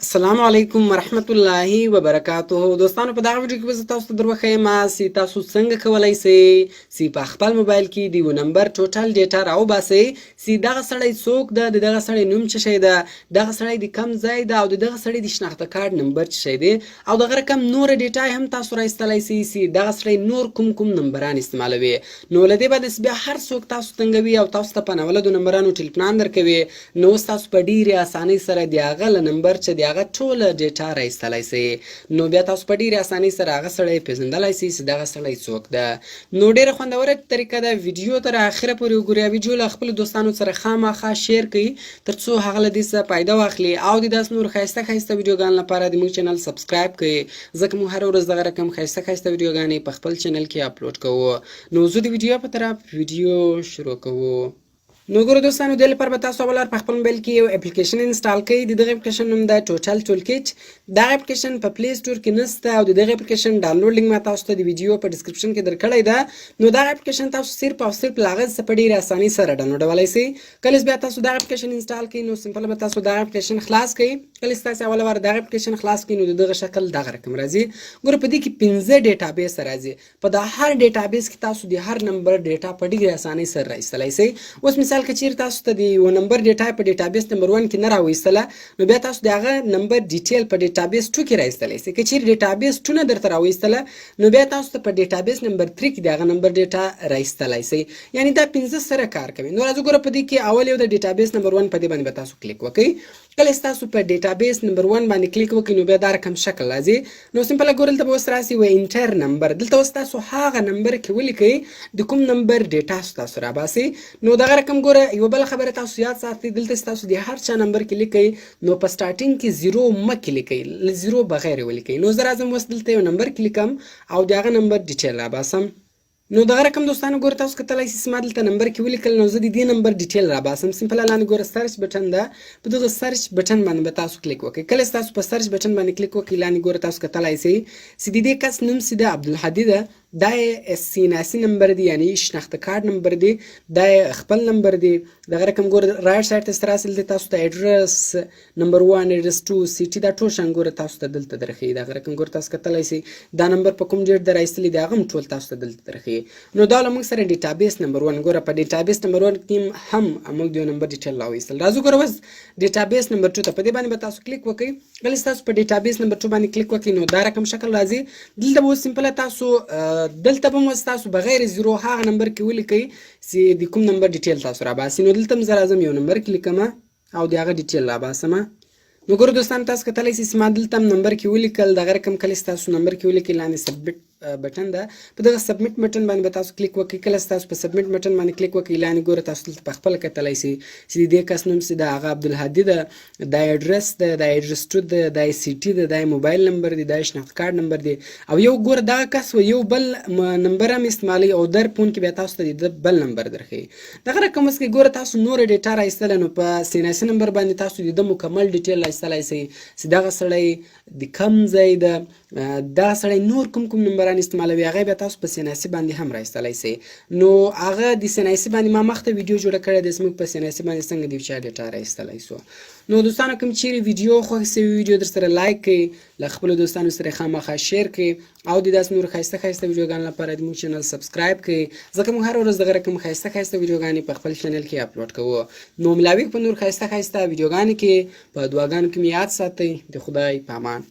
السلام علیکم ورحمت الله وبرکاته. دوستانو په دغه ویډیو کې به زه تاسو ته دروښیم چې تاسو څنګه کولی شئ چې په خپل موبایل کې د یو نمبر ټوټل ډیټا راوباسئ چې دغه سړی څوک ده، د دغه سړی نوم څه شی ده، دغه سړی د کوم ځای ده او د دغه سړی د شناخته کارت نمبر څه شی دی او دغه رقم نور ډیټا هم تاسو راایستلی شئ چې دغه سړی نور کوم نمبران استعمالوي. نو له دې بعد بیا هر څوک تاسو تنګوي او تاسو ته په ناولدو نمبرانو ټلیفون درکوي، نو اوس تاسو په ډیرې اسانۍ سره د هغه له نمبر چې د هغه ټوله ډیټا راایستلی شئ. نو بیا تاسو په ډیرې اسانۍ سره هغه سړی پیژندلی شئ چې دغه سړی څوک ده. نو ډیره خوندوره طریقه ده، ویډیو تر اخره پورې وګورئ. ویډیو له خپلو دوستانو سره خامخا شیر کړئ تر څو هغه له دې څخه فایده واخلي او د داسې نور ښایسته ښایسته ویډیوګانو لپاره د موږ چینل سبسکرایب کړئ، ځکه موږ هره ورځ دغه رقم ښایسته ښایسته ویډیوګانې په خپل چینل کې اپلوډ کوو. نو زه د ویډیو په طرف ویډیو شروع کوو. نو ګورو دوستانو، دې لپاره به تاسو اول په خپل موبایل کې یو اپلیکیشن انسټال کړئ. د دغه اپلیکیشن نوم ده ټوټل ټول کټ. دغه اپلیکیشن په پلی سټور کې نشته او د دغه اپلیکیشن ډاونلوډ لینک ما تاسو ته د ویډیو په ډسکرپشن کې درکړی ده. نو دغه اپلیکیشن تاسو صرف او صرف له هغه څخه په ډېرې اسانۍ سره ډاونلوډولی شئ. کله چې بیا تاسو دغه اپلیکیشن انسټال کړئ نو سمپل به تاسو دغه اپلیکیشن خلاص کړئ. کله چې تاسو اوله وار دغه اپلیکیشن خلاص کړئ نو د دغه شکل دغه رقم راځي. ګوره په دې کې 15 ډیټابیس راځي. په دا هر ډیټابیس کې تاسو د هر نمبر ډیټا په ډېرې اسانۍ سره راایستلی شئ. اوس مثال که چیرې تاسو ته د یو نمبر ډیټا په ډیټابیس نمبر 1 کې نه راوایستله نو بیا تاسو د هغه نمبر ډیټیل په ډیټابیس 2 کې راایستلی شئ. که چیرې ډیټابیس 2 نه درته راوایستله نو بیا تاسو ته په ډیټابیس نمبر 3 کې د هغه نمبر ډیټا راایستلی شئ. یعنې دا 15 سره کار کوي. نو راځو ګوره په دې کې اول یو د ډیټابیس نمبر 1 په دې باندې به تاسو کلیک وکړئ. کله چې تاسو په ډیټابیس نمبر 1 باندې کلیک وکړئ نو بیا دا رقم شکل راځي. نو سمپل ګوره دلته به اوس راسي و انټر نمبر. دلته اوس تاسو هغه نمبر کې ولیکئ د کوم نمبر ډیټا تاسو راباسئ. نو دغه رقم ګوره یوه بله خبره تاسو یاد ساتئ، دلته چې تاسو د هر چا نمبر کې لیکئ نو په سټارټینګ کې زیرو مه کې لیکئ، له زیرو بغیر یې ولیکئ. نو زه راځم اوس دلته یو نمبر کې لیکم او د هغه نمبر ډیټیل راباسم. نو دغه رقم دوستانو ګوره تاسو کتلی شئ چې ما دلته نمبر کې ولیکل، نو زه د دې نمبر ډیټیل راباسم. سمپل لاندې ګوره سرچ بټن ده، په دغه سرچ بټن باندې به تاسو کلیک وکړئ. کله چې تاسو په سرچ بټن باندې کلیک وکړئ لاندې ګوره تاسو کتلی شئ چې د دې کس نوم چې ده عبدالهادي ده، دا یې سیناسي نمبر دی، یعنی شناخته کارت نمبر دی، دا یې خپل نمبر دی. دغه رقم ګوره رایټ سایډ ته چې راسئ دلته تاسو ته ایډرس نمبر 1 ایډرس 2 سیټي دا ټول شیان ګوره تاسو ته دلته درښیي. دغه رقم ګوره تاسو کتلی شئ دا نمبر په کوم ډیټ ده راایستلی دی هغه هم ټول تاسو ته دلته درښیي. نو دا له موږ سره ډیټابیس نمبر 1 ګوره په ډیټابیس نمبر 1 کې هم موږ د یو نمبر ډیټیل راوایستل. راځو ګوره اوس ډیټابیس نمبر 2 ته په دې باندې به تاسو کلیک وکړئ. کله چې تاسو په ډیټابیس نمبر 2 باندې کلیک وکړئ نو دا رقم شکل راځي. دلته به اوس سمپله تاسو دلته به هم اوس تاسو بغیر زیرو هغه نمبر کې ولیکئ چې د کوم نمبر ډیټیل تاسو راباسئ. نو دلته هم زه راځم یو نمبر کې لیکمه او د هغه ډیټیل راباسمه. نو ګوره دوستانو تاسو کتلی شئ چې ما دلته هم نمبر کې ولیکل. دغه رقم کله چې تاسو نمبر کې ولیکئ لاندې سبمیټ بټن ده، په دغه سبمیټ بټن باندې به تاسو کلیک وکړئ. کله چې تاسو په سبمیټ بټن باندې کلیک وکړئ لاندې ګوره تاسو دلته په خپله کتلی شئ چې د دې کس نوم چې ده هغه عبدالهادي ده، دا ایډرس ده، دا ایډرس 2 ده، دا سیټي ده، دا موبایل نمبر دی، دا شناخت کارت نمبر دی او یو ګوره دغه کس یو بل نمبر هم استعمالوي او در فون کې بیا تاسو ته د بل نمبر درښیي. دغه رقم اوس کې ګوره تاسو نور ډیټا راایستله نو په سیناسي نمبر باندې تاسو د ده مکمل ډیټیل راایستلی شئ چې دغه سړی د کوم ځای ده، دغه سړی نور کوم نمبران استعمالوي هغه بیا تاسو په سیناسي باندې هم راایستلی شئ. نو هغه د سیناسي باندې ما مخته ویډیو جوړه کړې ده چې موږ په سیناسي باندې څنګه د یو چا ډیټا راایستلی سو. نو دوستانو کوم چیرې ویډیو خوښ شوي ویډیو در سره لایک کړئ، له خپلو دوستانو سره خامخا شیر کړئ او د داسې نورو ښایسته ښایسته ویډیوګانو لپاره د موږ چینل سبسکرایب کړئ، ځکه موږ هره ورځ دغه رقم ښایسته ښایسته ویډیوګانې په خپل چینل کې اپلوډ کوو. نو ملاوي په نور ښایسته ښایسته ویډیوګانو کې په دعاګانو کې مې یاد ساتئ. د خدای په امان.